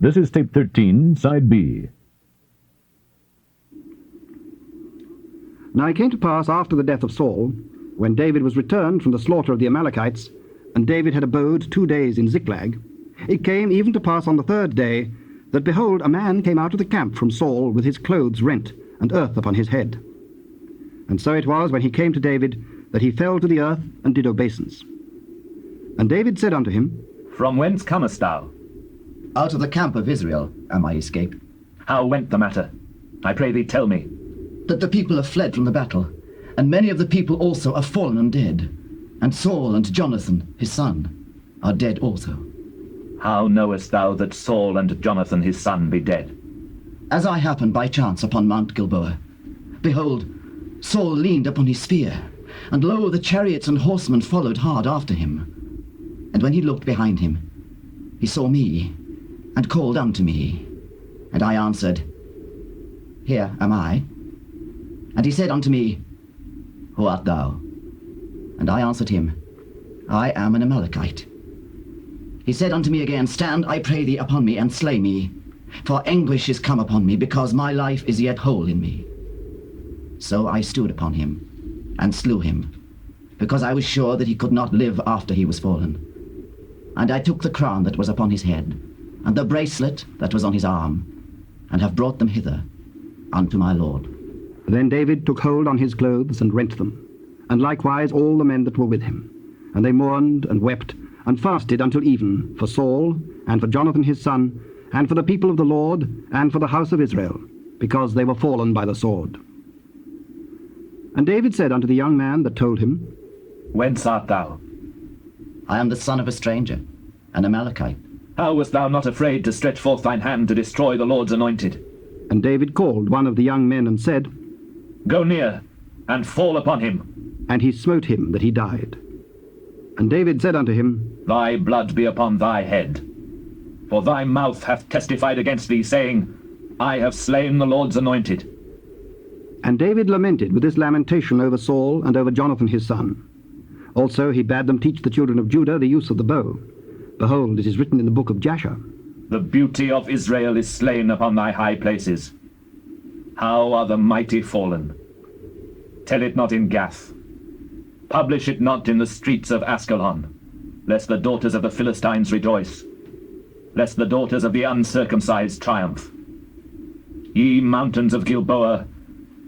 This is tape 13, side B. Now it came to pass after the death of Saul, when David was returned from the slaughter of the Amalekites, and David had abode 2 days in Ziklag, it came even to pass on the 3rd day, that behold, a man came out of the camp from Saul with his clothes rent, and earth upon his head. And so it was, when he came to David, that he fell to the earth, and did obeisance. And David said unto him, From whence comest thou? Out of the camp of Israel am I escaped. How went the matter? I pray thee tell me. That the people have fled from the battle, and many of the people also are fallen and dead. And Saul and Jonathan, his son, are dead also. How knowest thou that Saul and Jonathan his son be dead? As I happened by chance upon Mount Gilboa, behold, Saul leaned upon his spear, and lo, the chariots and horsemen followed hard after him. And when he looked behind him, he saw me, and called unto me. And I answered, Here am I. And he said unto me, Who art thou? And I answered him, I am an Amalekite. He said unto me again, Stand, I pray thee, upon me, and slay me, for anguish is come upon me, because my life is yet whole in me. So I stood upon him, and slew him, because I was sure that he could not live after he was fallen. And I took the crown that was upon his head, and the bracelet that was on his arm, and have brought them hither unto my Lord. Then David took hold on his clothes, and rent them, and likewise all the men that were with him. And they mourned, and wept, and fasted until even, for Saul, and for Jonathan his son, and for the people of the Lord, and for the house of Israel, because they were fallen by the sword. And David said unto the young man that told him, Whence art thou? I am the son of a stranger, an Amalekite. How wast thou not afraid to stretch forth thine hand to destroy the Lord's anointed? And David called one of the young men, and said, Go near, and fall upon him. And he smote him that he died. And David said unto him, Thy blood be upon thy head. For thy mouth hath testified against thee, saying, I have slain the Lord's anointed. And David lamented with this lamentation over Saul and over Jonathan his son. Also he bade them teach the children of Judah the use of the bow. Behold, it is written in the book of Jasher, The beauty of Israel is slain upon thy high places. How are the mighty fallen? Tell it not in Gath. Publish it not in the streets of Askelon, lest the daughters of the Philistines rejoice, lest the daughters of the uncircumcised triumph. Ye mountains of Gilboa,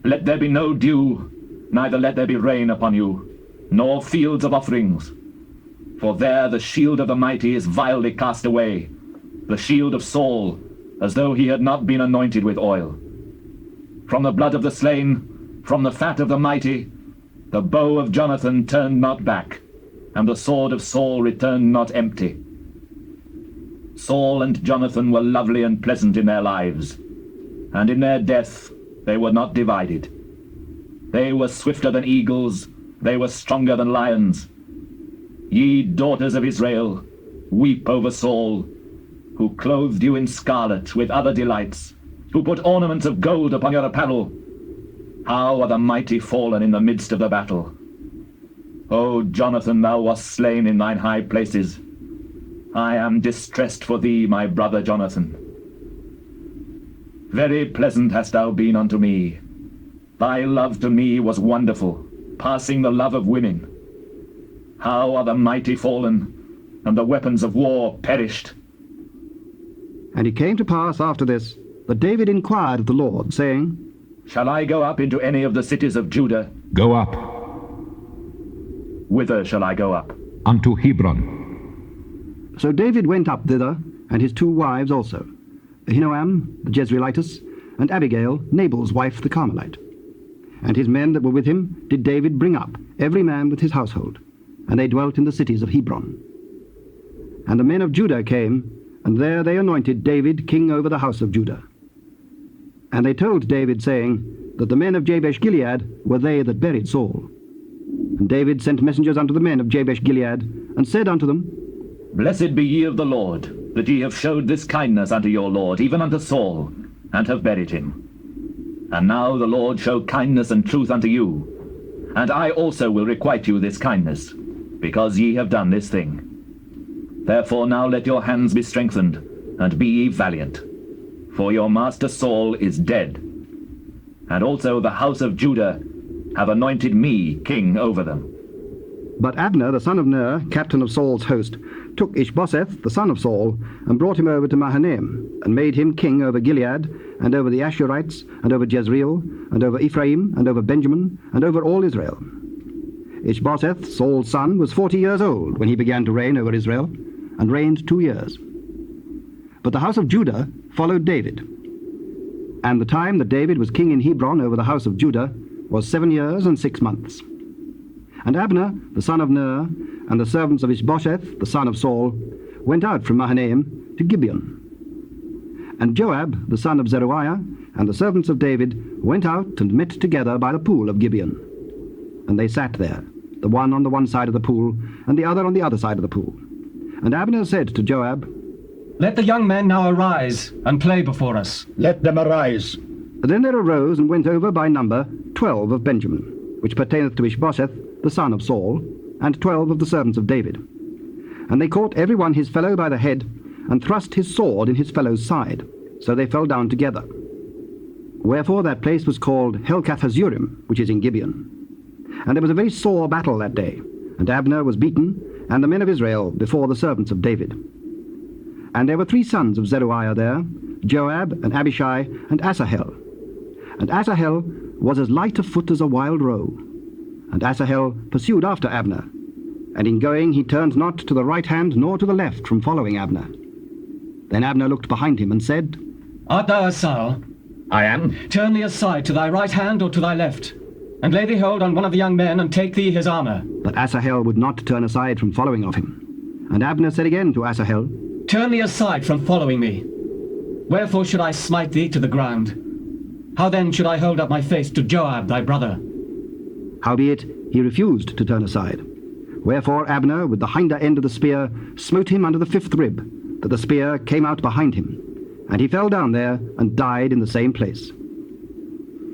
let there be no dew, neither let there be rain upon you, nor fields of offerings. For there the shield of the mighty is vilely cast away, the shield of Saul, as though he had not been anointed with oil. From the blood of the slain, from the fat of the mighty, the bow of Jonathan turned not back, and the sword of Saul returned not empty. Saul and Jonathan were lovely and pleasant in their lives, and in their death they were not divided. They were swifter than eagles, they were stronger than lions. Ye daughters of Israel, weep over Saul, who clothed you in scarlet with other delights, who put ornaments of gold upon your apparel. How are the mighty fallen in the midst of the battle? O Jonathan, thou wast slain in thine high places. I am distressed for thee, my brother Jonathan. Very pleasant hast thou been unto me. Thy love to me was wonderful, passing the love of women. How are the mighty fallen, and the weapons of war perished? And it came to pass after this, that David inquired of the Lord, saying, Shall I go up into any of the cities of Judah? Go up Whither shall I go up? unto Hebron. So David went up thither, and his 2 wives also, Ahinoam the Jezreelitess, and Abigail, Nabal's wife the Carmelite. And his men that were with him did David bring up, every man with his household, and they dwelt in the cities of Hebron. And the men of Judah came, and there they anointed David king over the house of Judah. And they told David, saying, that the men of Jabesh-Gilead were they that buried Saul. And David sent messengers unto the men of Jabesh-Gilead, and said unto them, Blessed be ye of the Lord, that ye have showed this kindness unto your Lord, even unto Saul, and have buried him. And now the Lord show kindness and truth unto you, and I also will requite you this kindness, because ye have done this thing. Therefore now let your hands be strengthened, and be ye valiant, for your master Saul is dead, and also the house of Judah have anointed me king over them. But Abner, the son of Ner, captain of Saul's host, took Ishbosheth, the son of Saul, and brought him over to Mahanaim, and made him king over Gilead, and over the Ashurites, and over Jezreel, and over Ephraim, and over Benjamin, and over all Israel. Ishbosheth, Saul's son, was 40 years old when he began to reign over Israel, and reigned 2 years. But the house of Judah followed David. And the time that David was king in Hebron over the house of Judah was 7 years and 6 months. And Abner, the son of Ner, and the servants of Ishbosheth, the son of Saul, went out from Mahanaim to Gibeon. And Joab, the son of Zeruiah, and the servants of David went out and met together by the pool of Gibeon. And they sat there, the one on the one side of the pool, and the other on the other side of the pool. And Abner said to Joab, "Let the young men now arise and play before us." Let them arise. Then there arose and went over by number 12 of Benjamin, which pertaineth to Ishbosheth, the son of Saul, and 12 of the servants of David. And they caught every one his fellow by the head, and thrust his sword in his fellow's side, so they fell down together. Wherefore that place was called Helkath-Hazurim, which is in Gibeon. And there was a very sore battle that day, and Abner was beaten, and the men of Israel before the servants of David. And there were 3 sons of Zeruiah there, Joab, and Abishai, and Asahel. And Asahel was as light of foot as a wild roe. And Asahel pursued after Abner, and in going he turned not to the right hand nor to the left from following Abner. Then Abner looked behind him and said, "Art thou Saul? I am. Turn thee aside to thy right hand or to thy left, and lay thee hold on one of the young men, and take thee his armor." But Asahel would not turn aside from following of him. And Abner said again to Asahel, "Turn thee aside from following me. Wherefore should I smite thee to the ground? How then should I hold up my face to Joab thy brother?" Howbeit he refused to turn aside. Wherefore Abner, with the hinder end of the spear, smote him under the 5th rib, that the spear came out behind him, and he fell down there and died in the same place.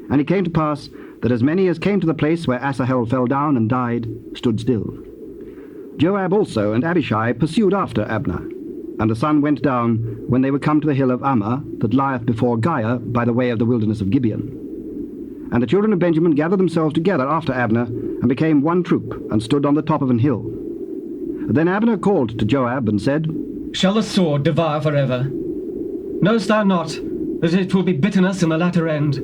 And it came to pass that as many as came to the place where Asahel fell down and died stood still. Joab also and Abishai pursued after Abner, and the sun went down when they were come to the hill of Ammah, that lieth before Giah by the way of the wilderness of Gibeon. And the children of Benjamin gathered themselves together after Abner, and became one troop, and stood on the top of an hill. Then Abner called to Joab, and said, "Shall the sword devour forever? Knowest thou not that it will be bitterness in the latter end?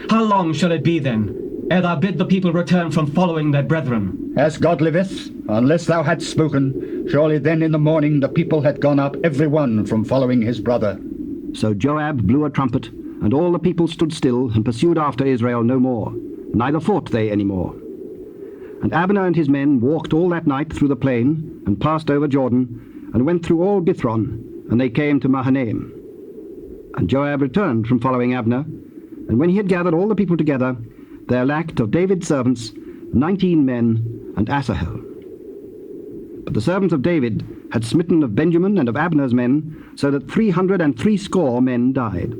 How long shall it be then, ere thou bid the people return from following their brethren?" As God liveth, unless thou hadst spoken, surely then in the morning the people had gone up every one from following his brother. So Joab blew a trumpet, and all the people stood still, and pursued after Israel no more, neither fought they any more. And Abner and his men walked all that night through the plain, and passed over Jordan, and went through all Bithron, and they came to Mahanaim. And Joab returned from following Abner, and when he had gathered all the people together, there lacked of David's servants 19 men and Asahel. But the servants of David had smitten of Benjamin and of Abner's men, so that 360 men died.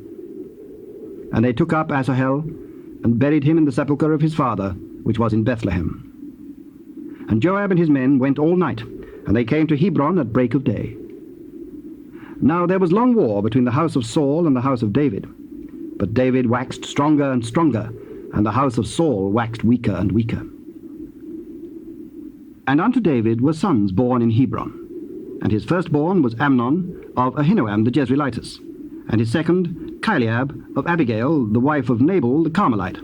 And they took up Asahel, and buried him in the sepulchre of his father, which was in Bethlehem. And Joab and his men went all night, and they came to Hebron at break of day. Now there was long war between the house of Saul and the house of David. But David waxed stronger and stronger, and the house of Saul waxed weaker and weaker. And unto David were sons born in Hebron. And his firstborn was Amnon of Ahinoam the Jezreelitess, and his second Chileab of Abigail, the wife of Nabal the Carmelite,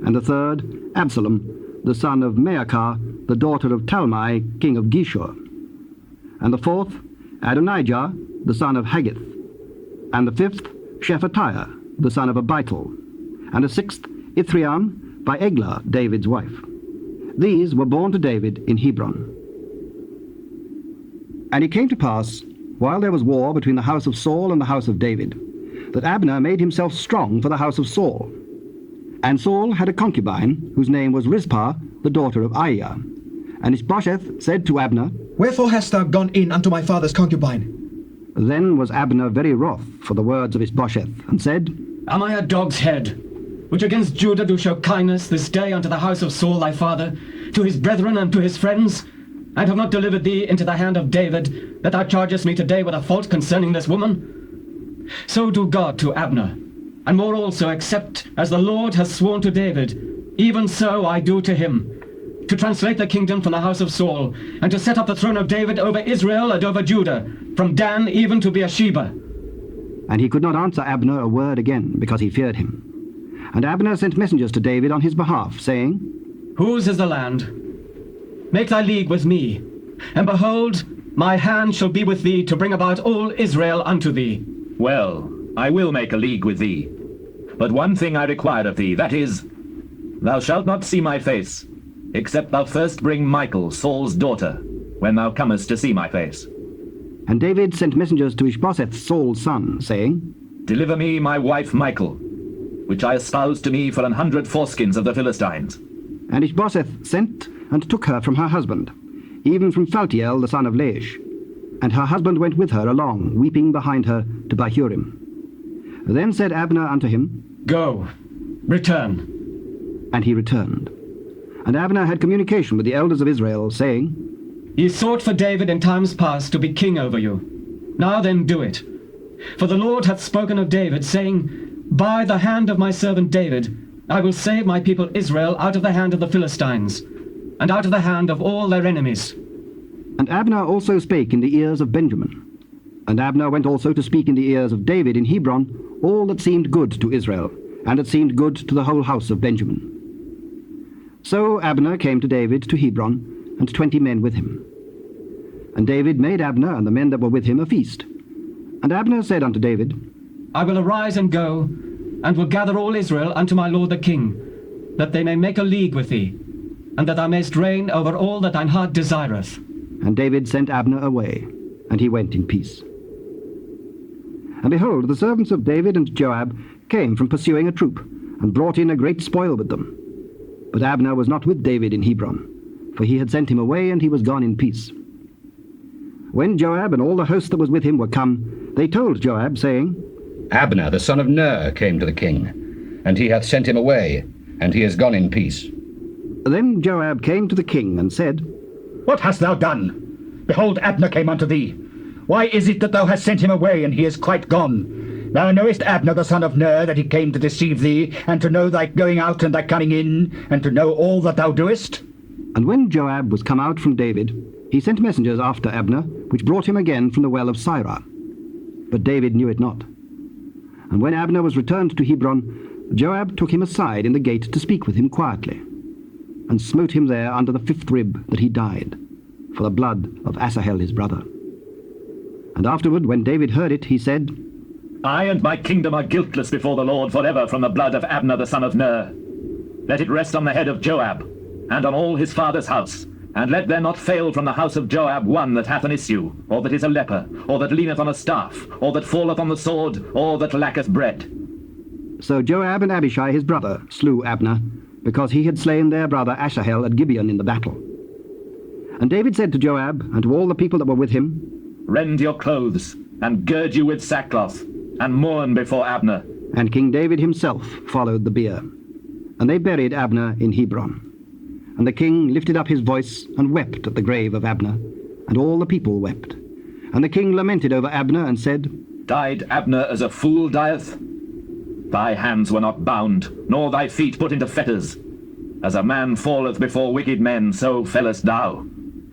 and the third Absalom, the son of Maacah, the daughter of Talmai, king of Geshur, and the fourth Adonijah, the son of Haggith, and the fifth Shephatiah, the son of Abital, and the sixth Ithream by Eglah, David's wife. These were born to David in Hebron. And it came to pass, while there was war between the house of Saul and the house of David, that Abner made himself strong for the house of Saul. And Saul had a concubine, whose name was Rizpah, the daughter of Aiah. And Ishbosheth said to Abner, "Wherefore hast thou gone in unto my father's concubine?" Then was Abner very wroth for the words of Ishbosheth, and said, "Am I a dog's head, which against Judah do show kindness this day unto the house of Saul thy father, to his brethren and to his friends? and have not delivered thee into the hand of David, that thou chargest me today with a fault concerning this woman? So do God to Abner, and more also, except as the Lord has sworn to David, even so I do to him, to translate the kingdom from the house of Saul, and to set up the throne of David over Israel and over Judah, from Dan even to Beersheba. And he could not answer Abner a word again, because he feared him. And Abner sent messengers to David on his behalf, saying, Whose is the land? Make thy league with me, and behold, my hand shall be with thee to bring about all Israel unto thee. Well, I will make a league with thee. But one thing I require of thee, that is, thou shalt not see my face, except thou first bring Michal, Saul's daughter, when thou comest to see my face. And David sent messengers to Ishbosheth, Saul's son, saying, Deliver me my wife Michal, which I espoused to me for 100 foreskins of the Philistines. And Ishbosheth sent and took her from her husband, even from Phaltiel the son of Laish. And her husband went with her along, weeping behind her, to Bahurim. Then said Abner unto him, Go, return. And he returned. And Abner had communication with the elders of Israel, saying, Ye sought for David in times past to be king over you. Now then do it. For the Lord hath spoken of David, saying, By the hand of my servant David I will save my people Israel out of the hand of the Philistines, and out of the hand of all their enemies. And Abner also spake in the ears of Benjamin. And Abner went also to speak in the ears of David in Hebron all that seemed good to Israel, and that seemed good to the whole house of Benjamin. So Abner came to David to Hebron, and 20 men with him. And David made Abner and the men that were with him a feast. And Abner said unto David, I will arise and go, and will gather all Israel unto my lord the king, that they may make a league with thee, and that thou mayst reign over all that thine heart desireth. And David sent Abner away, and he went in peace. And behold, the servants of David and Joab came from pursuing a troop, and brought in a great spoil with them. But Abner was not with David in Hebron, for he had sent him away, and he was gone in peace. When Joab and all the host that was with him were come, they told Joab, saying, Abner the son of Ner came to the king, and he hath sent him away, and he is gone in peace. Then Joab came to the king, and said, What hast thou done? Behold, Abner came unto thee. Why is it that thou hast sent him away, and he is quite gone? Thou knowest Abner the son of Ner, that he came to deceive thee, and to know thy going out and thy coming in, and to know all that thou doest? And when Joab was come out from David, he sent messengers after Abner, which brought him again from the well of Sirah. But David knew it not. And when Abner was returned to Hebron, Joab took him aside in the gate to speak with him quietly, and smote him there under the 5th rib, that he died, for the blood of Asahel his brother. And afterward, when David heard it, he said, I and my kingdom are guiltless before the Lord forever from the blood of Abner the son of Ner. Let it rest on the head of Joab, and on all his father's house, and let there not fail from the house of Joab one that hath an issue, or that is a leper, or that leaneth on a staff, or that falleth on the sword, or that lacketh bread. So Joab and Abishai his brother slew Abner, because he had slain their brother Asahel at Gibeon in the battle. And David said to Joab, and to all the people that were with him, Rend your clothes, and gird you with sackcloth, and mourn before Abner. And King David himself followed the bier. And they buried Abner in Hebron. And the king lifted up his voice, and wept at the grave of Abner, and all the people wept. And the king lamented over Abner, and said, Died Abner as a fool dieth? Thy hands were not bound, nor thy feet put into fetters. As a man falleth before wicked men, so fellest thou.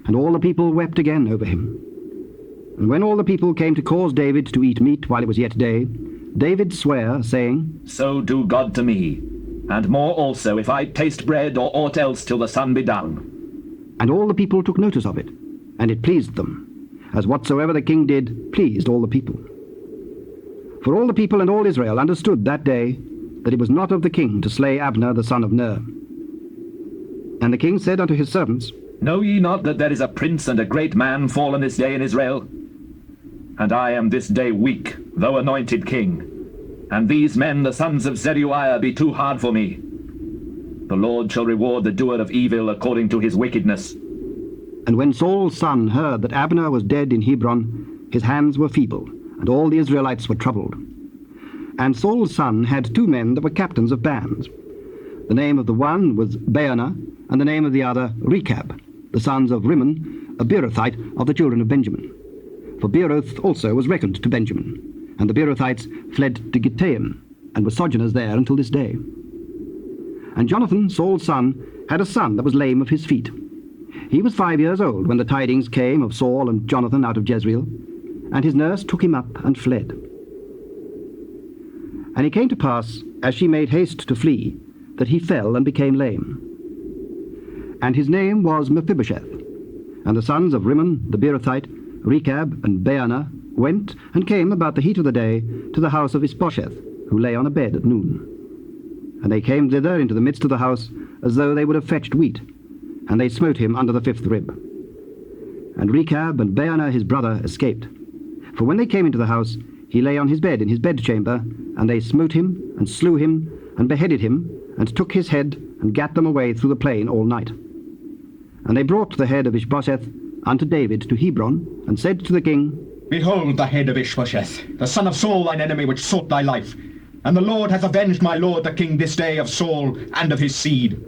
And all the people wept again over him. And when all the people came to cause David to eat meat while it was yet day, David sware, saying, So do God to me, and more also, if I taste bread or aught else till the sun be down. And all the people took notice of it, and it pleased them, as whatsoever the king did pleased all the people. For all the people and all Israel understood that day that it was not of the king to slay Abner the son of Ner. And the king said unto his servants, Know ye not that there is a prince and a great man fallen this day in Israel? And I am this day weak, though anointed king. And these men, the sons of Zeruiah, be too hard for me. The Lord shall reward the doer of evil according to his wickedness. And when Saul's son heard that Abner was dead in Hebron, his hands were feeble, and all the Israelites were troubled. And Saul's son had 2 men that were captains of bands. The name of the one was Baanah, and the name of the other Rechab, the sons of Rimmon, a Beerothite of the children of Benjamin. For Beeroth also was reckoned to Benjamin, and the Beerothites fled to Gittaim, and were sojourners there until this day. And Jonathan, Saul's son, had a son that was lame of his feet. He was 5 years old when the tidings came of Saul and Jonathan out of Jezreel, and his nurse took him up and fled. And it came to pass, as she made haste to flee, that he fell and became lame. And his name was Mephibosheth. And the sons of Rimmon the Beerothite, Rechab and Baanah, went and came about the heat of the day to the house of Ishbosheth, who lay on a bed at noon. And they came thither into the midst of the house, as though they would have fetched wheat, and they smote him under the 5th rib. And Rechab and Baanah his brother escaped. For when they came into the house, he lay on his bed in his bedchamber, and they smote him, and slew him, and beheaded him, and took his head, and gat them away through the plain all night. And they brought the head of Ishbosheth unto David to Hebron, and said to the king, Behold the head of Ishbosheth, the son of Saul thine enemy, which sought thy life. And the Lord hath avenged my lord the king this day of Saul and of his seed.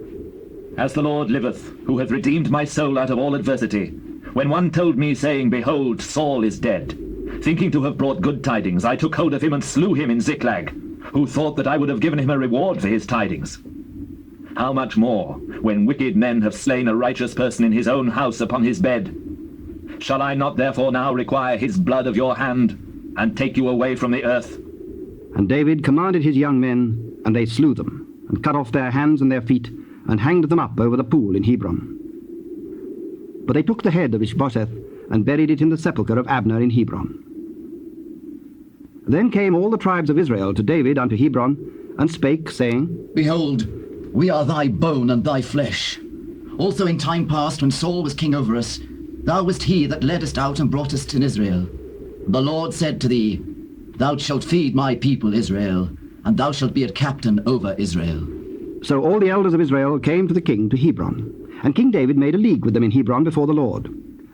As the Lord liveth, who hath redeemed my soul out of all adversity, when one told me, saying, Behold, Saul is dead, thinking to have brought good tidings, I took hold of him and slew him in Ziklag, who thought that I would have given him a reward for his tidings. How much more, when wicked men have slain a righteous person in his own house upon his bed? Shall I not therefore now require his blood of your hand, and take you away from the earth? And David commanded his young men, and they slew them, and cut off their hands and their feet, and hanged them up over the pool in Hebron. But they took the head of Ishbosheth, and buried it in the sepulchre of Abner in Hebron. Then came all the tribes of Israel to David unto Hebron, and spake, saying, Behold, we are thy bone and thy flesh. Also in time past, when Saul was king over us, thou wast he that led us out and brought us in Israel. The Lord said to thee, Thou shalt feed my people Israel, and thou shalt be a captain over Israel. So all the elders of Israel came to the king to Hebron, and King David made a league with them in Hebron before the Lord,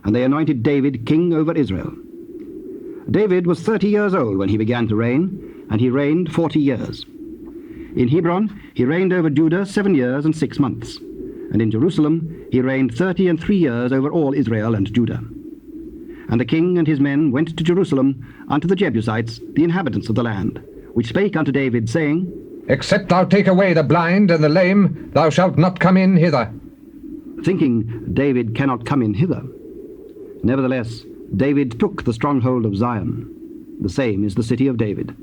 and they anointed David king over Israel. David was 30 years old when he began to reign, and he reigned 40 years. In Hebron he reigned over Judah 7 years and 6 months, and in Jerusalem he reigned 33 years over all Israel and Judah. And the king and his men went to Jerusalem unto the Jebusites, the inhabitants of the land, which spake unto David, saying, Except thou take away the blind and the lame, thou shalt not come in hither. Thinking, David cannot come in hither. Nevertheless, David took the stronghold of Zion. The same is the city of David.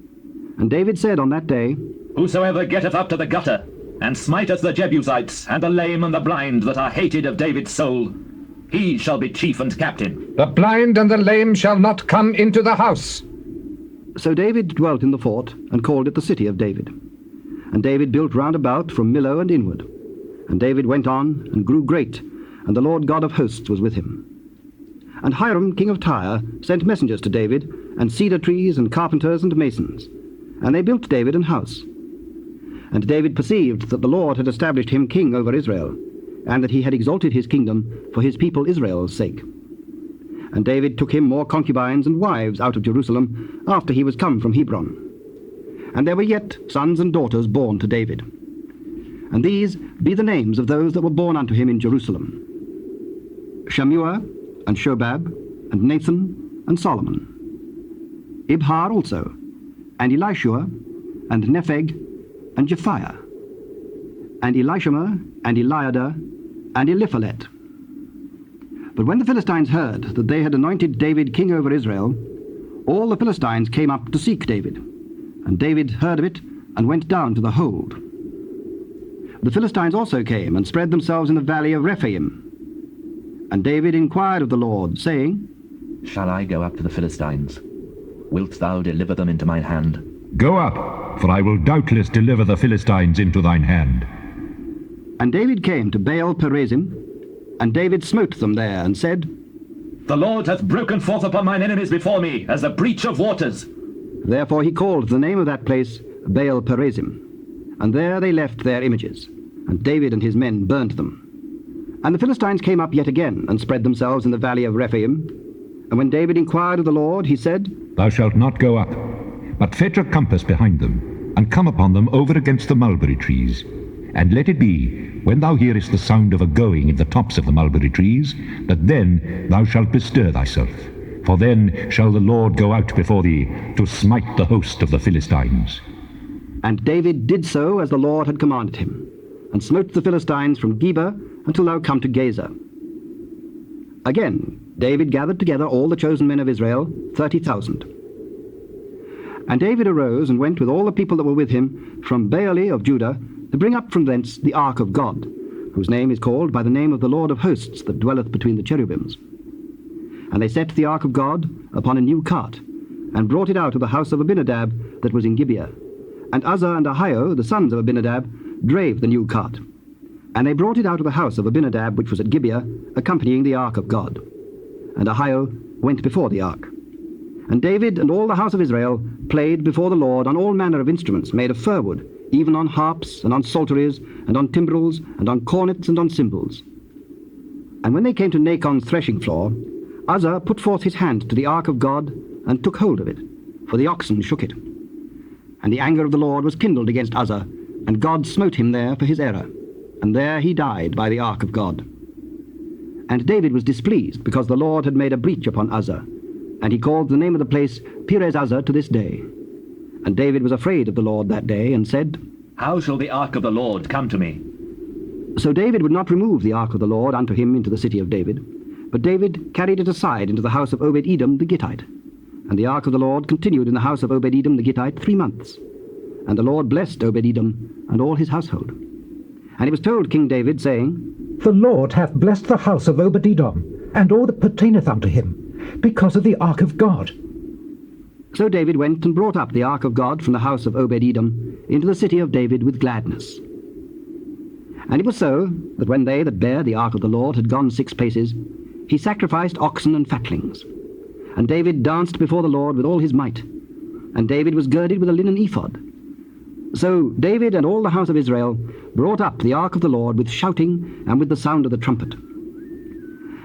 And David said on that day, Whosoever getteth up to the gutter, and smiteth the Jebusites, and the lame and the blind that are hated of David's soul, he shall be chief and captain. The blind and the lame shall not come into the house. So David dwelt in the fort, and called it the city of David. And David built round about from Millo and inward. And David went on, and grew great, and the Lord God of hosts was with him. And Hiram king of Tyre sent messengers to David, and cedar trees, and carpenters, and masons. And they built David an house. And David perceived that the Lord had established him king over Israel, and that he had exalted his kingdom for his people Israel's sake. And David took him more concubines and wives out of Jerusalem after he was come from Hebron. And there were yet sons and daughters born to David. And these be the names of those that were born unto him in Jerusalem: Shammua, and Shobab, and Nathan, and Solomon. Ibhar also, and Elishua, and Nepheg, and Japhiah, and Elishama, and Eliada, and Eliphalet. But when the Philistines heard that they had anointed David king over Israel, all the Philistines came up to seek David. And David heard of it, and went down to the hold. The Philistines also came, and spread themselves in the valley of Rephaim. And David inquired of the Lord, saying, Shall I go up to the Philistines? Wilt thou deliver them into mine hand? Go up, for I will doubtless deliver the Philistines into thine hand. And David came to Baal Perazim, and David smote them there, and said, The Lord hath broken forth upon mine enemies before me, as the breach of waters. Therefore he called the name of that place Baal Perazim. And there they left their images, and David and his men burnt them. And the Philistines came up yet again, and spread themselves in the valley of Rephaim. And when David inquired of the Lord, he said, Thou shalt not go up, but fetch a compass behind them, and come upon them over against the mulberry trees. And let it be, when thou hearest the sound of a going in the tops of the mulberry trees, that then thou shalt bestir thyself. For then shall the Lord go out before thee to smite the host of the Philistines. And David did so as the Lord had commanded him, and smote the Philistines from Geba until thou come to Gaza. Again David gathered together all the chosen men of Israel, 30,000. And David arose and went with all the people that were with him from Baale of Judah to bring up from thence the ark of God, whose name is called by the name of the Lord of hosts that dwelleth between the cherubims. And they set the ark of God upon a new cart, and brought it out of the house of Abinadab that was in Gibeah. And Uzzah and Ahio, the sons of Abinadab, drave the new cart. And they brought it out of the house of Abinadab which was at Gibeah, accompanying the ark of God. And Ahio went before the ark. And David and all the house of Israel played before the Lord on all manner of instruments made of fir wood, even on harps, and on psalteries, and on timbrels, and on cornets, and on cymbals. And when they came to Nachon's threshing floor, Uzzah put forth his hand to the ark of God, and took hold of it, for the oxen shook it. And the anger of the Lord was kindled against Uzzah, and God smote him there for his error, and there he died by the ark of God. And David was displeased, because the Lord had made a breach upon Uzzah, and he called the name of the place Perez Uzzah to this day. And David was afraid of the Lord that day, and said, How shall the ark of the Lord come to me? So David would not remove the ark of the Lord unto him into the city of David, but David carried it aside into the house of Obed-Edom the Gittite. And the ark of the Lord continued in the house of Obed-Edom the Gittite 3 months. And the Lord blessed Obed-Edom and all his household. And it was told King David, saying, The Lord hath blessed the house of Obed-Edom, and all that pertaineth unto him, because of the ark of God. So David went and brought up the ark of God from the house of Obed-Edom into the city of David with gladness. And it was so, that when they that bare the ark of the Lord had gone 6 paces, he sacrificed oxen and fatlings. And David danced before the Lord with all his might. And David was girded with a linen ephod. So David and all the house of Israel brought up the ark of the Lord with shouting and with the sound of the trumpet.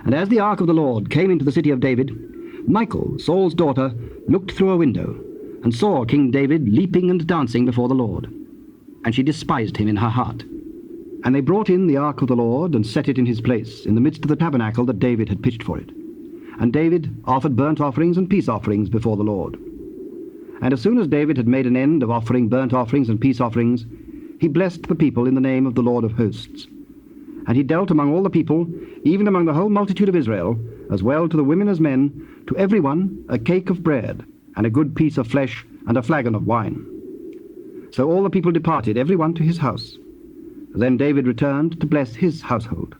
And as the ark of the Lord came into the city of David, Michal, Saul's daughter, looked through a window, and saw King David leaping and dancing before the Lord. And she despised him in her heart. And they brought in the ark of the Lord, and set it in his place, in the midst of the tabernacle that David had pitched for it. And David offered burnt offerings and peace offerings before the Lord. And as soon as David had made an end of offering burnt offerings and peace offerings, he blessed the people in the name of the Lord of hosts. And he dealt among all the people, even among the whole multitude of Israel, as well to the women as men, to every one a cake of bread, and a good piece of flesh, and a flagon of wine. So all the people departed, every one to his house. Then David returned to bless his household.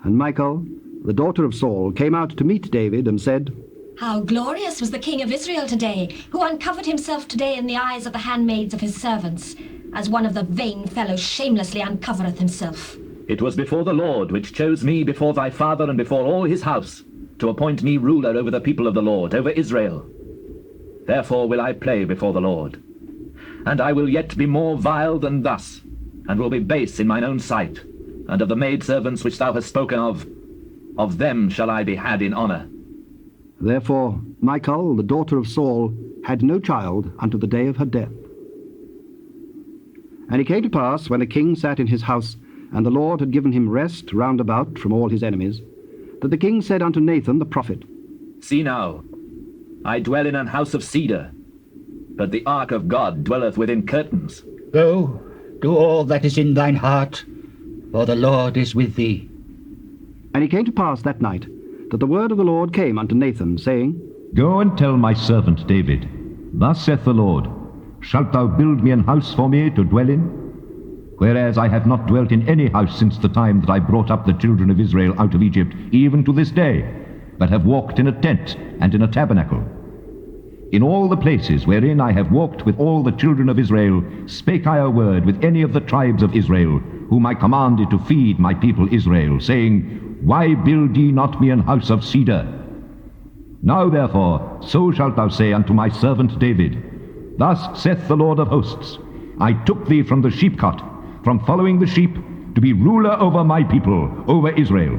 And Michal, the daughter of Saul, came out to meet David, and said, How glorious was the king of Israel today, who uncovered himself today in the eyes of the handmaids of his servants, as one of the vain fellows shamelessly uncovereth himself. It was before the Lord which chose me before thy father and before all his house, to appoint me ruler over the people of the Lord, over Israel. Therefore will I play before the Lord. And I will yet be more vile than thus, and will be base in mine own sight, and of the maidservants which thou hast spoken of them shall I be had in honour. Therefore Michal, the daughter of Saul, had no child unto the day of her death. And it came to pass, when the king sat in his house, and the Lord had given him rest round about from all his enemies, that the king said unto Nathan the prophet, See now, I dwell in an house of cedar, but the ark of God dwelleth within curtains. Go, do all that is in thine heart, for the Lord is with thee. And it came to pass that night, that the word of the Lord came unto Nathan, saying, Go and tell my servant David, Thus saith the Lord, Shalt thou build me an house for me to dwell in? Whereas I have not dwelt in any house since the time that I brought up the children of Israel out of Egypt, even to this day, but have walked in a tent and in a tabernacle. In all the places wherein I have walked with all the children of Israel, spake I a word with any of the tribes of Israel, whom I commanded to feed my people Israel, saying, Why build ye not me an house of cedar? Now therefore, so shalt thou say unto my servant David, Thus saith the Lord of hosts, I took thee from the sheepcot, from following the sheep, to be ruler over my people, over Israel.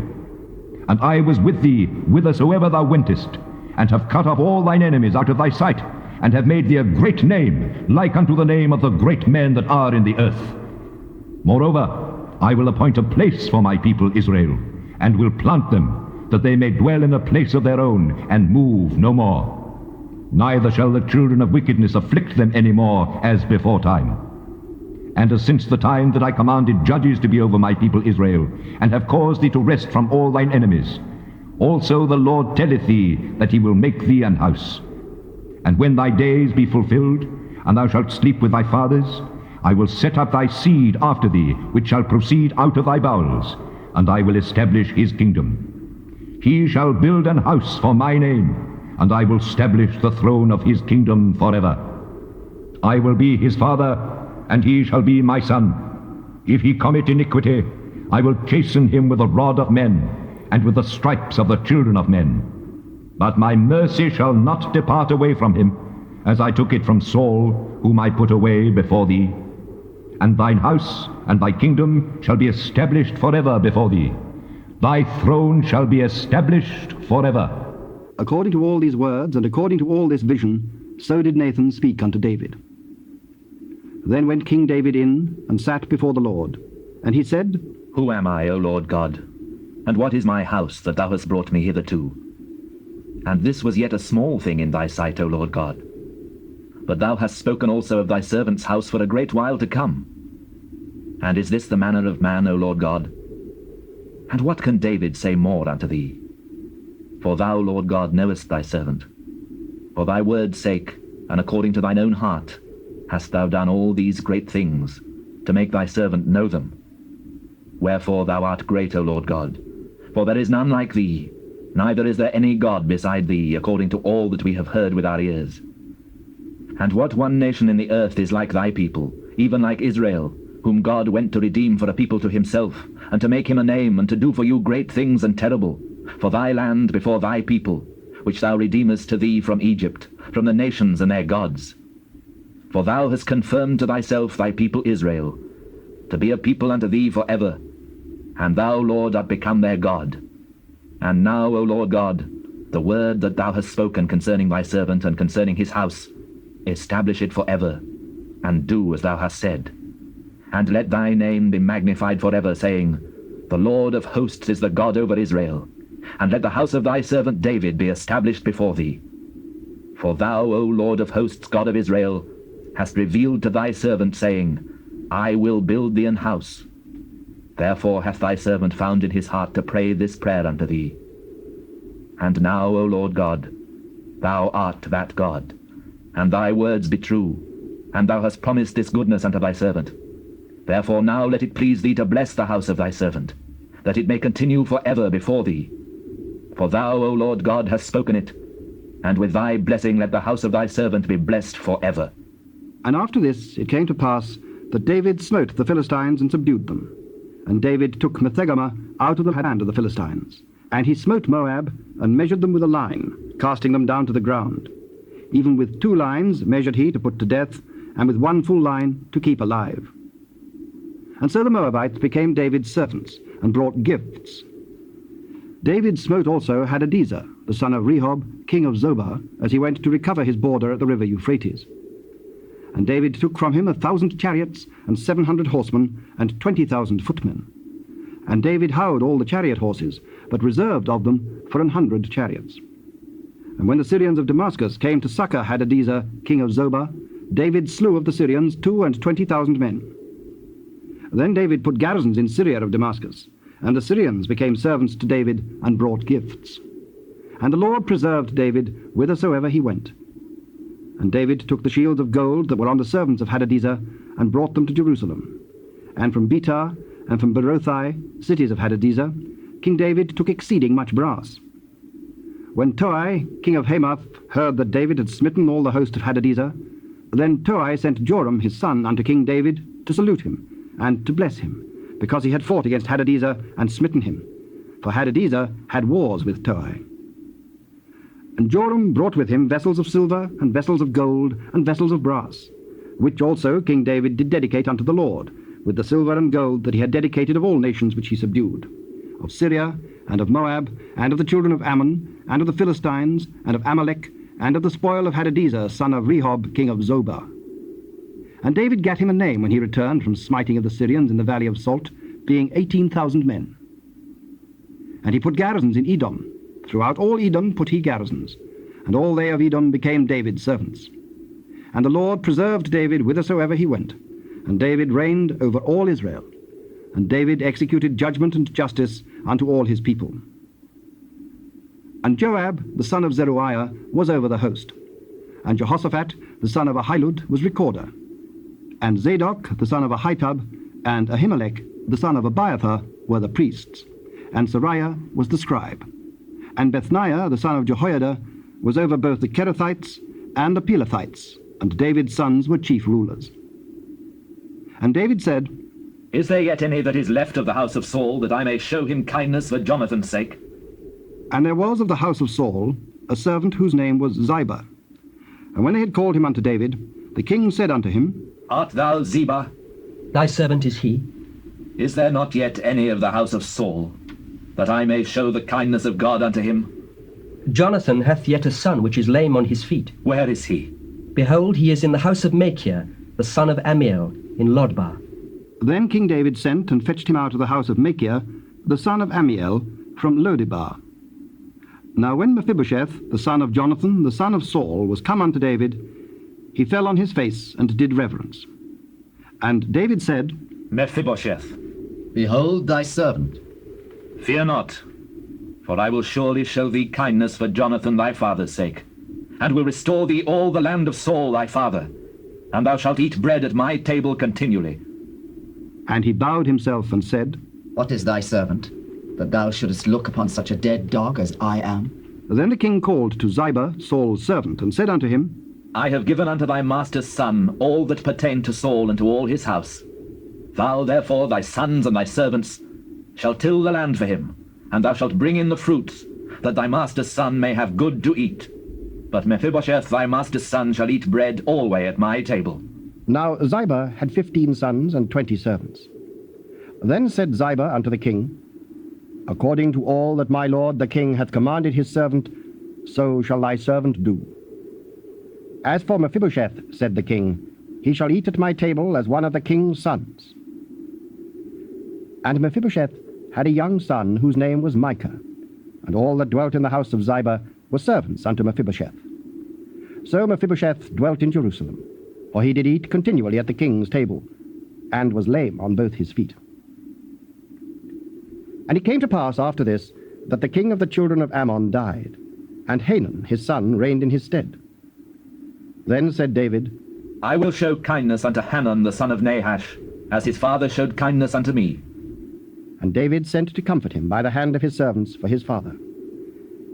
And I was with thee whithersoever thou wentest, and have cut off all thine enemies out of thy sight, and have made thee a great name, like unto the name of the great men that are in the earth. Moreover, I will appoint a place for my people Israel, and will plant them, that they may dwell in a place of their own, and move no more. Neither shall the children of wickedness afflict them any more, as before time. And as since the time that I commanded judges to be over my people Israel, and have caused thee to rest from all thine enemies, also the Lord telleth thee that he will make thee an house. And when thy days be fulfilled, and thou shalt sleep with thy fathers, I will set up thy seed after thee, which shall proceed out of thy bowels, and I will establish his kingdom. He shall build an house for my name, and I will establish the throne of his kingdom forever. I will be his father, and he shall be my son. If he commit iniquity, I will chasten him with the rod of men, and with the stripes of the children of men. But my mercy shall not depart away from him, as I took it from Saul, whom I put away before thee. And thine house and thy kingdom shall be established forever before thee. Thy throne shall be established forever. According to all these words, and according to all this vision, so did Nathan speak unto David. Then went King David in, and sat before the Lord. And he said, Who am I, O Lord God? And what is my house that thou hast brought me hitherto? And this was yet a small thing in thy sight, O Lord God. But thou hast spoken also of thy servant's house for a great while to come. And is this the manner of man, O Lord God? And what can David say more unto thee? For thou, Lord God, knowest thy servant. For thy word's sake, and according to thine own heart, hast thou done all these great things, to make thy servant know them. Wherefore thou art great, O Lord God. For there is none like thee, neither is there any God beside thee, according to all that we have heard with our ears. And what one nation in the earth is like thy people, even like Israel, whom God went to redeem for a people to himself, and to make him a name, and to do for you great things and terrible, for thy land before thy people, which thou redeemest to thee from Egypt, from the nations and their gods. For thou hast confirmed to thyself thy people Israel, to be a people unto thee for ever, and thou, Lord, art become their God. And now, O Lord God, the word that thou hast spoken concerning thy servant and concerning his house, establish it for ever, and do as thou hast said. And let thy name be magnified forever, saying, The Lord of hosts is the God over Israel. And let the house of thy servant David be established before thee. For thou, O Lord of hosts, God of Israel, hast revealed to thy servant, saying, I will build thee an house. Therefore hath thy servant found in his heart to pray this prayer unto thee. And now, O Lord God, thou art that God, and thy words be true, and thou hast promised this goodness unto thy servant. Therefore now let it please thee to bless the house of thy servant, that it may continue for ever before thee. For thou, O Lord God, hast spoken it, and with thy blessing let the house of thy servant be blessed for ever. And after this it came to pass that David smote the Philistines and subdued them. And David took Methegama out of the hand of the Philistines. And he smote Moab, and measured them with a line, casting them down to the ground. Even with 2 lines measured he to put to death, and with 1 full line to keep alive. And so the Moabites became David's servants, and brought gifts. David smote also Hadadezer, the son of Rehob, king of Zobah, as he went to recover his border at the river Euphrates. And David took from him 1,000 chariots, and 700 horsemen, and 20,000 footmen. And David howed all the chariot horses, but reserved of them for 100 chariots. And when the Syrians of Damascus came to succor Hadadezer, king of Zobah, David slew of the Syrians 22,000 men. Then David put garrisons in Syria of Damascus, and the Syrians became servants to David, and brought gifts. And the Lord preserved David whithersoever he went. And David took the shields of gold that were on the servants of Hadadezer, and brought them to Jerusalem. And from Betah, and from Berothai, cities of Hadadezer, King David took exceeding much brass. When Toi, king of Hamath, heard that David had smitten all the host of Hadadezer, then Toi sent Joram his son unto King David to salute him, and to bless him, because he had fought against Hadadezer and smitten him. For Hadadezer had wars with Toi. And Joram brought with him vessels of silver, and vessels of gold, and vessels of brass, which also King David did dedicate unto the Lord, with the silver and gold that he had dedicated of all nations which he subdued, of Syria, and of Moab, and of the children of Ammon, and of the Philistines, and of Amalek, and of the spoil of Hadadezer, son of Rehob, king of Zobah. And David gat him a name when he returned from smiting of the Syrians in the valley of Salt, being 18,000 men. And he put garrisons in Edom. Throughout all Edom put he garrisons, and all they of Edom became David's servants. And the Lord preserved David whithersoever he went, and David reigned over all Israel. And David executed judgment and justice unto all his people. And Joab, the son of Zeruiah, was over the host. And Jehoshaphat, the son of Ahilud, was recorder. And Zadok, the son of Ahitub, and Ahimelech, the son of Abiathar, were the priests. And Sariah was the scribe. And Bethniah, the son of Jehoiada, was over both the Kerethites and the Pelethites, and David's sons were chief rulers. And David said, Is there yet any that is left of the house of Saul, that I may show him kindness for Jonathan's sake? And there was of the house of Saul a servant whose name was Ziba. And when they had called him unto David, the king said unto him, Art thou Ziba? Thy servant is he. Is there not yet any of the house of Saul, that I may show the kindness of God unto him? Jonathan hath yet a son which is lame on his feet. Where is he? Behold, he is in the house of Machir, the son of Amiel, in Lodbar. Then King David sent and fetched him out of the house of Machir, the son of Amiel, from Lodibar. Now when Mephibosheth, the son of Jonathan, the son of Saul, was come unto David, he fell on his face and did reverence. And David said, Mephibosheth. Behold thy servant. Fear not, for I will surely show thee kindness for Jonathan thy father's sake, and will restore thee all the land of Saul thy father, and thou shalt eat bread at my table continually. And he bowed himself and said, What is thy servant, that thou shouldest look upon such a dead dog as I am? Then the king called to Ziba, Saul's servant, and said unto him, I have given unto thy master's son all that pertained to Saul and to all his house. Thou therefore, thy sons and thy servants, shalt till the land for him, and thou shalt bring in the fruits, that thy master's son may have good to eat. But Mephibosheth thy master's son shall eat bread alway at my table. Now Ziba had 15 sons and 20 servants. Then said Ziba unto the king, According to all that my lord the king hath commanded his servant, so shall thy servant do. As for Mephibosheth, said the king, he shall eat at my table as one of the king's sons. And Mephibosheth had a young son whose name was Micah, and all that dwelt in the house of Ziba were servants unto Mephibosheth. So Mephibosheth dwelt in Jerusalem, for he did eat continually at the king's table, and was lame on both his feet. And it came to pass after this, that the king of the children of Ammon died, and Hanun his son reigned in his stead. Then said David, I will show kindness unto Hanun the son of Nahash, as his father showed kindness unto me. And David sent to comfort him by the hand of his servants for his father.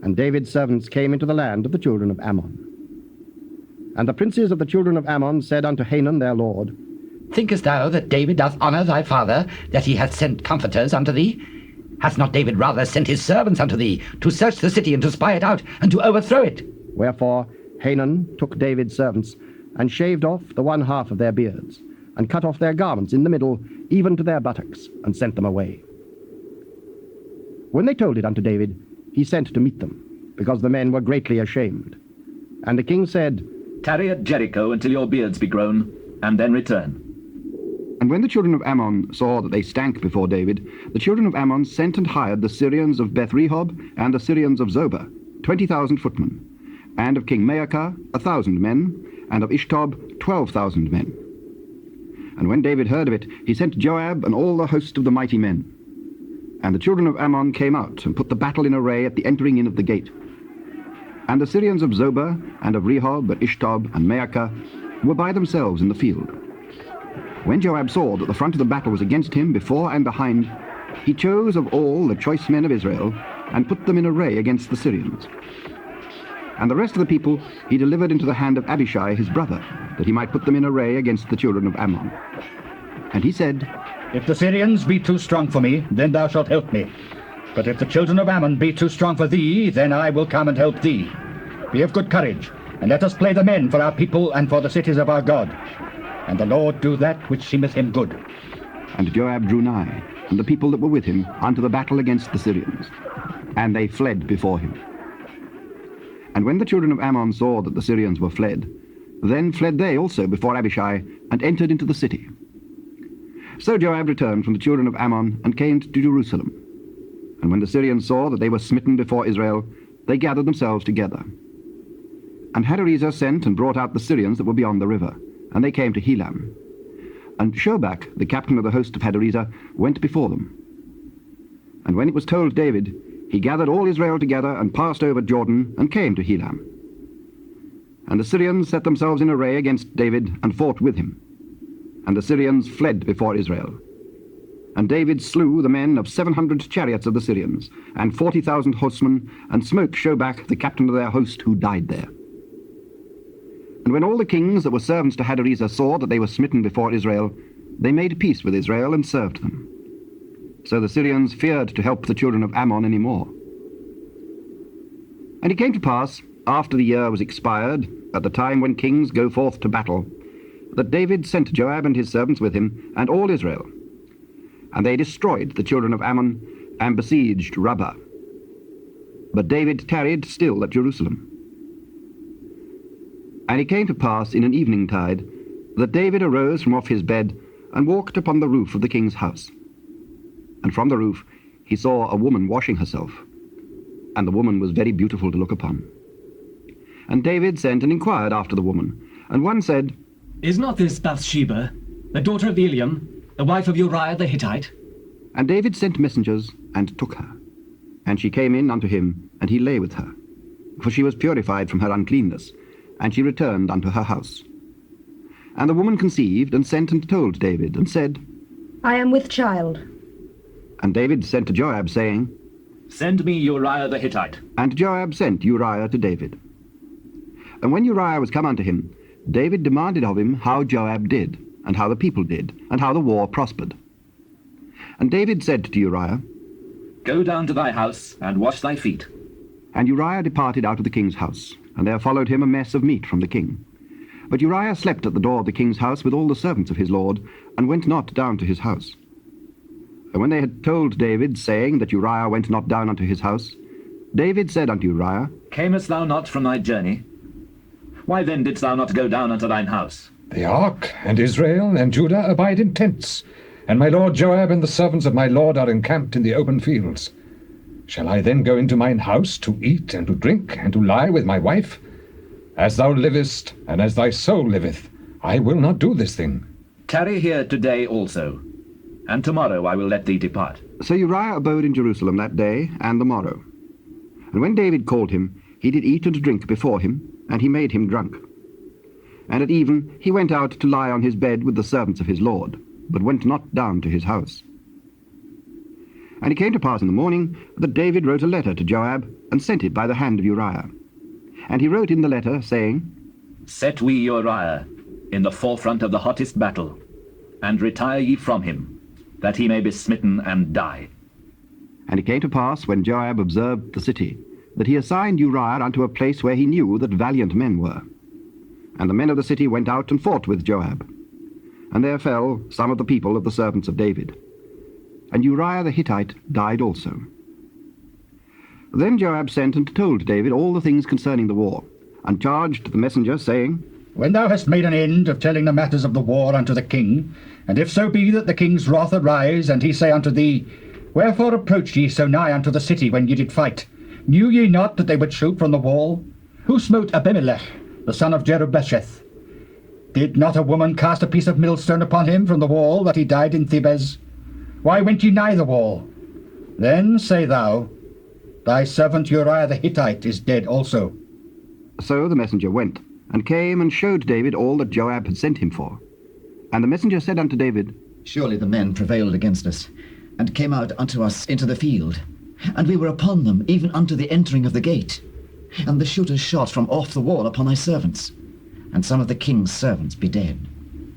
And David's servants came into the land of the children of Ammon. And the princes of the children of Ammon said unto Hanun their lord, Thinkest thou that David doth honour thy father, that he hath sent comforters unto thee? Hath not David rather sent his servants unto thee, to search the city and to spy it out, and to overthrow it? Wherefore Hanun took David's servants, and shaved off the one half of their beards, and cut off their garments in the middle, even to their buttocks, and sent them away. When they told it unto David, he sent to meet them, because the men were greatly ashamed. And the king said, Tarry at Jericho until your beards be grown, and then return. And when the children of Ammon saw that they stank before David, the children of Ammon sent and hired the Syrians of Beth-rehob and the Syrians of Zobah, 20,000 footmen, and of King Maacah 1,000 men, and of Ishtob 12,000 men. And when David heard of it, he sent Joab and all the host of the mighty men. And the children of Ammon came out, and put the battle in array at the entering in of the gate. And the Syrians of Zobah, and of Rehob, and Ishtob, and Maacah, were by themselves in the field. When Joab saw that the front of the battle was against him before and behind, he chose of all the choice men of Israel, and put them in array against the Syrians. And the rest of the people he delivered into the hand of Abishai his brother, that he might put them in array against the children of Ammon. And he said, If the Syrians be too strong for me, then thou shalt help me. But if the children of Ammon be too strong for thee, then I will come and help thee. Be of good courage, and let us play the men for our people and for the cities of our God. And the Lord do that which seemeth him good. And Joab drew nigh, and the people that were with him, unto the battle against the Syrians. And they fled before him. And when the children of Ammon saw that the Syrians were fled, Then fled they also before Abishai, and entered into the city. So Joab returned from the children of Ammon, and came to Jerusalem. And when the Syrians saw that they were smitten before Israel, they gathered themselves together. And Hadarezer sent and brought out the Syrians that were beyond the river, and they came to Helam. And Shobach, the captain of the host of Hadarezer, went before them. And when it was told David, he gathered all Israel together, and passed over Jordan, and came to Helam. And the Syrians set themselves in array against David, and fought with him. And the Syrians fled before Israel. And David slew the men of 700 chariots of the Syrians, and 40,000 horsemen, and smote Shobach, the captain of their host, who died there. And when all the kings that were servants to Hadarezer saw that they were smitten before Israel, they made peace with Israel and served them. So the Syrians feared to help the children of Ammon any more. And it came to pass, after the year was expired, at the time when kings go forth to battle, that David sent Joab and his servants with him, and all Israel. And they destroyed the children of Ammon, and besieged Rabbah. But David tarried still at Jerusalem. And it came to pass in an evening tide, that David arose from off his bed, and walked upon the roof of the king's house. And from the roof he saw a woman washing herself, and the woman was very beautiful to look upon. And David sent and inquired after the woman, and one said, Is not this Bathsheba, the daughter of Eliam, the wife of Uriah the Hittite? And David sent messengers, and took her. And she came in unto him, and he lay with her. For she was purified from her uncleanness, and she returned unto her house. And the woman conceived, and sent and told David, and said, I am with child. And David sent to Joab, saying, Send me Uriah the Hittite. And Joab sent Uriah to David. And when Uriah was come unto him, David demanded of him how Joab did, and how the people did, and how the war prospered. And David said to Uriah, Go down to thy house, and wash thy feet. And Uriah departed out of the king's house, and there followed him a mess of meat from the king. But Uriah slept at the door of the king's house with all the servants of his lord, and went not down to his house. And when they had told David, saying that Uriah went not down unto his house, David said unto Uriah, Camest thou not from thy journey? Why then didst thou not go down unto thine house? The ark and Israel and Judah abide in tents, and my lord Joab and the servants of my lord are encamped in the open fields. Shall I then go into mine house to eat and to drink and to lie with my wife? As thou livest, and as thy soul liveth, I will not do this thing. Tarry here today also, and tomorrow I will let thee depart. So Uriah abode in Jerusalem that day and the morrow. And when David called him, he did eat and drink before him, and he made him drunk. And at even he went out to lie on his bed with the servants of his lord, but went not down to his house. And it came to pass in the morning that David wrote a letter to Joab, and sent it by the hand of Uriah. And he wrote in the letter, saying, Set we Uriah in the forefront of the hottest battle, and retire ye from him, that he may be smitten and die. And it came to pass, when Joab observed the city, that he assigned Uriah unto a place where he knew that valiant men were. And the men of the city went out and fought with Joab. And there fell some of the people of the servants of David. And Uriah the Hittite died also. Then Joab sent and told David all the things concerning the war, and charged the messenger, saying, When thou hast made an end of telling the matters of the war unto the king, and if so be that the king's wrath arise, and he say unto thee, Wherefore approached ye so nigh unto the city when ye did fight? Knew ye not that they would shoot from the wall? Who smote Abimelech, the son of Jerubbesheth? Did not a woman cast a piece of millstone upon him from the wall, that he died in Thebez? Why went ye nigh the wall? Then say thou, Thy servant Uriah the Hittite is dead also. So the messenger went, and came and showed David all that Joab had sent him for. And the messenger said unto David, Surely the men prevailed against us, and came out unto us into the field. And we were upon them, even unto the entering of the gate. And the shooters shot from off the wall upon thy servants. And some of the king's servants be dead.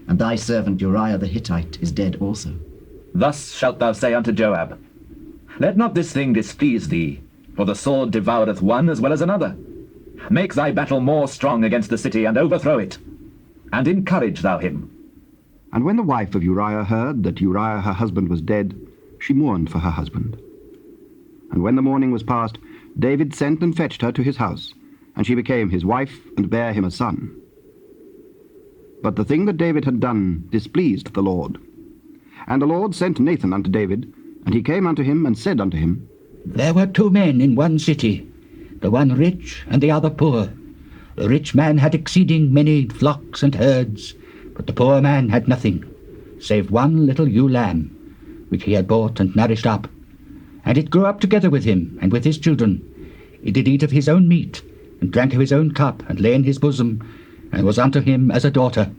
And thy servant Uriah the Hittite is dead also. Thus shalt thou say unto Joab, Let not this thing displease thee, for the sword devoureth one as well as another. Make thy battle more strong against the city, and overthrow it, and encourage thou him. And when the wife of Uriah heard that Uriah her husband was dead, she mourned for her husband. And when the morning was past, David sent and fetched her to his house, and she became his wife, and bare him a son. But the thing that David had done displeased the Lord. And the Lord sent Nathan unto David, and he came unto him and said unto him, There were two men in one city, the one rich and the other poor. The rich man had exceeding many flocks and herds, but the poor man had nothing, save one little ewe lamb, which he had bought and nourished up. And it grew up together with him and with his children. It did eat of his own meat, and drank of his own cup, and lay in his bosom, and was unto him as a daughter.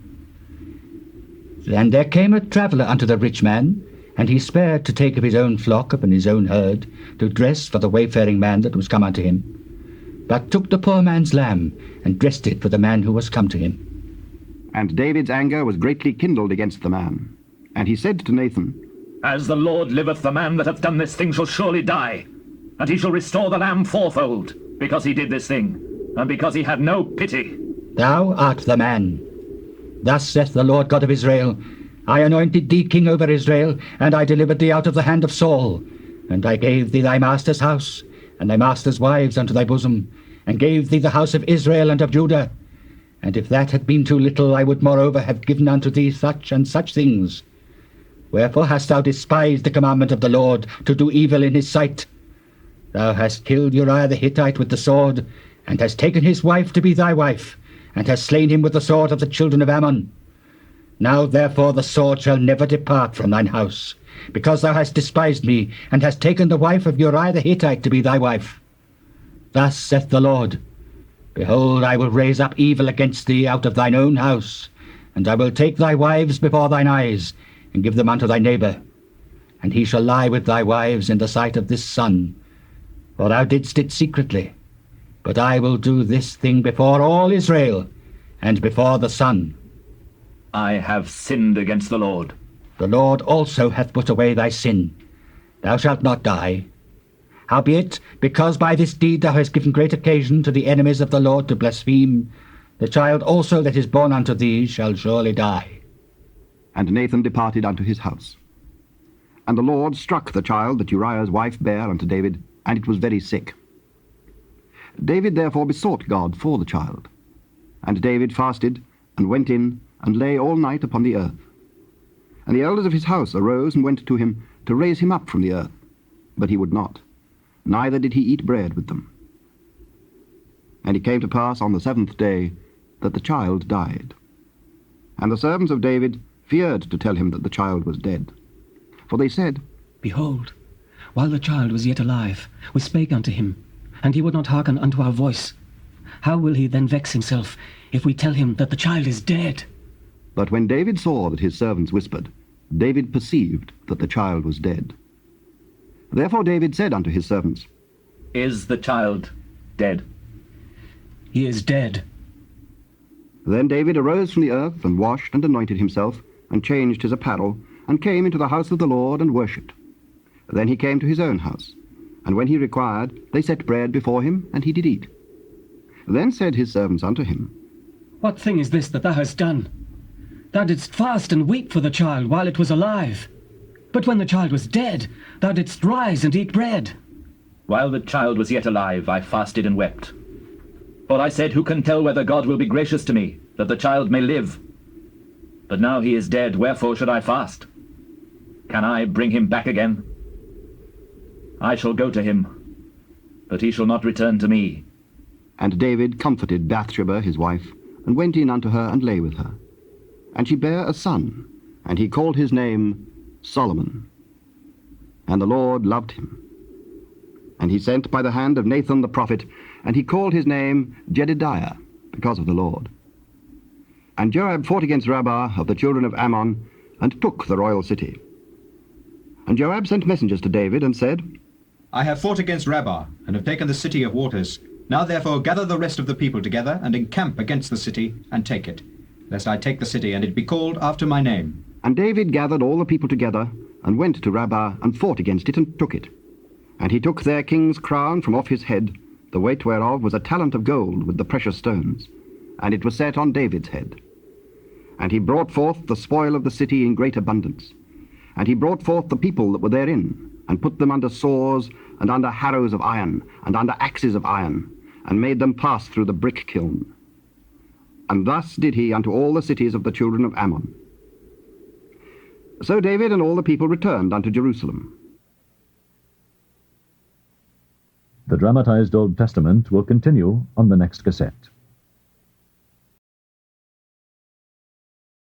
Then there came a traveller unto the rich man, and he spared to take of his own flock and his own herd, to dress for the wayfaring man that was come unto him, but took the poor man's lamb, and dressed it for the man who was come to him. And David's anger was greatly kindled against the man. And he said to Nathan, As the Lord liveth, the man that hath done this thing shall surely die, and he shall restore the lamb fourfold, because he did this thing, and because he had no pity. Thou art the man. Thus saith the Lord God of Israel, I anointed thee king over Israel, and I delivered thee out of the hand of Saul. And I gave thee thy master's house, and thy master's wives unto thy bosom, and gave thee the house of Israel and of Judah. And if that had been too little, I would moreover have given unto thee such and such things. Wherefore hast thou despised the commandment of the Lord, to do evil in his sight? Thou hast killed Uriah the Hittite with the sword, and hast taken his wife to be thy wife, and hast slain him with the sword of the children of Ammon. Now therefore the sword shall never depart from thine house, because thou hast despised me, and hast taken the wife of Uriah the Hittite to be thy wife. Thus saith the Lord, Behold, I will raise up evil against thee out of thine own house, and I will take thy wives before thine eyes, and give them unto thy neighbour. And he shall lie with thy wives in the sight of this sun, for thou didst it secretly. But I will do this thing before all Israel, and before the sun. I have sinned against the Lord. The Lord also hath put away thy sin. Thou shalt not die. Howbeit, because by this deed thou hast given great occasion to the enemies of the Lord to blaspheme, the child also that is born unto thee shall surely die. And Nathan departed unto his house. And the Lord struck the child that Uriah's wife bare unto David, and it was very sick. David therefore besought God for the child. And David fasted, and went in, and lay all night upon the earth. And the elders of his house arose and went to him to raise him up from the earth. But he would not, neither did he eat bread with them. And it came to pass on the 7th day that the child died. And the servants of David feared to tell him that the child was dead. For they said, Behold, while the child was yet alive, we spake unto him, and he would not hearken unto our voice. How will he then vex himself, if we tell him that the child is dead? But when David saw that his servants whispered, David perceived that the child was dead. Therefore David said unto his servants, Is the child dead? He is dead. Then David arose from the earth, and washed and anointed himself, and changed his apparel, and came into the house of the Lord, and worshipped. Then he came to his own house, and when he required, they set bread before him, and he did eat. Then said his servants unto him, What thing is this that thou hast done? Thou didst fast and weep for the child while it was alive. But when the child was dead, thou didst rise and eat bread. While the child was yet alive, I fasted and wept. For I said, Who can tell whether God will be gracious to me, that the child may live? But now he is dead, wherefore should I fast? Can I bring him back again? I shall go to him, but he shall not return to me. And David comforted Bathsheba his wife, and went in unto her, and lay with her. And she bare a son, and he called his name Solomon. And the Lord loved him. And he sent by the hand of Nathan the prophet, and he called his name Jedidiah, because of the Lord. And Joab fought against Rabbah of the children of Ammon, and took the royal city. And Joab sent messengers to David, and said, I have fought against Rabbah, and have taken the city of waters. Now therefore gather the rest of the people together, and encamp against the city, and take it, lest I take the city, and it be called after my name. And David gathered all the people together, and went to Rabbah, and fought against it, and took it. And he took their king's crown from off his head, the weight whereof was a talent of gold with the precious stones, and it was set on David's head. And he brought forth the spoil of the city in great abundance. And he brought forth the people that were therein, and put them under saws, and under harrows of iron, and under axes of iron, and made them pass through the brick kiln. And thus did he unto all the cities of the children of Ammon. So David and all the people returned unto Jerusalem. The dramatized Old Testament will continue on the next cassette.